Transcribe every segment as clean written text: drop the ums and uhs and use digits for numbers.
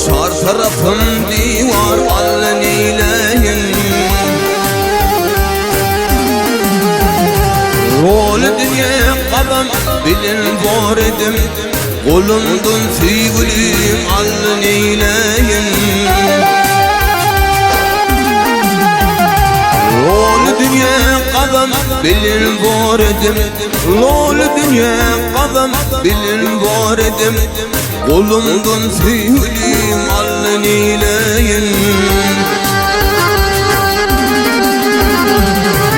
Şar tarafım divar alın eyleyin. Rol dünya kadam bilin var edim. Kolumdun sevgilim alın eyleyin. Rol dünya kadam bilin var edim. Rol dünya kadam bilin var edim. Kolumdun sevgilim alın eyleyin.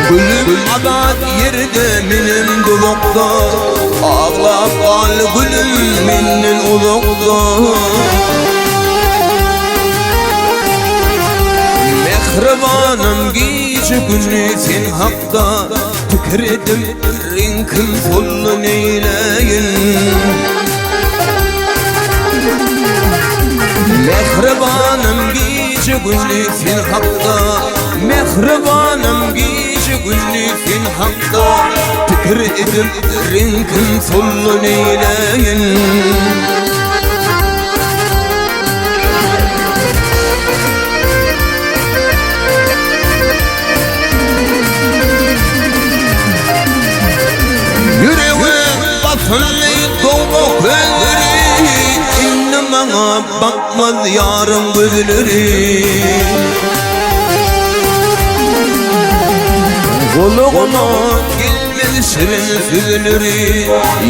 Gülüm adat yerde minin dulukta. Ağlap al gülüm minin ulukta. Mehribanım gece günü sen hakta. Tükredim rinkim solun eyleyin. Mehribanım gece günü sen hakta. Mehribanım gece günü sen hakta. Tükredim rinkim solun eyleyin. Doğuk gözleri inne bana bakmaz yarın gözleri. Kuluğuna gelmez şirin sözleri.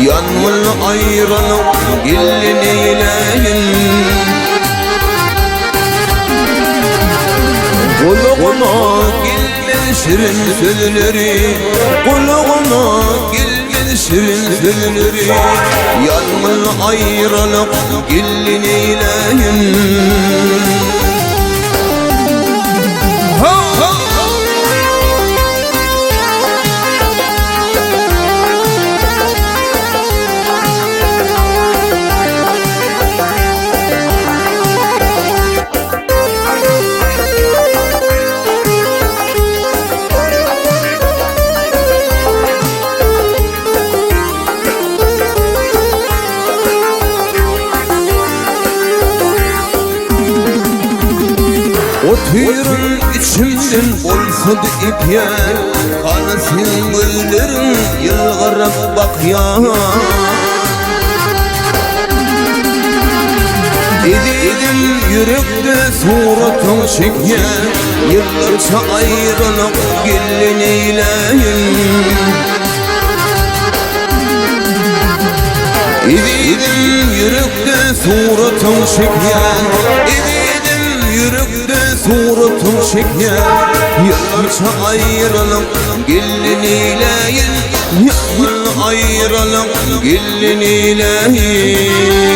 Yanmın ayranıp gelin eyleyin. Kuluğuna gelmez şirin sözleri. Kuluğuna şirin sözleri. Yanmın ayrılık gelin eyleyin. O tüyürün içimden olsa da ipye. Kanı sen güllerin yılgırıp bak ya. Edim yürekte suratın şekye. Yıllarca ayrılık gelin eyleyin. Edim yürekte suratın şekye. Yürekte suratım şekye. Yıllarca ayrılık gelin eyleyin. Yıllarca ayrılık gelin eyleyin.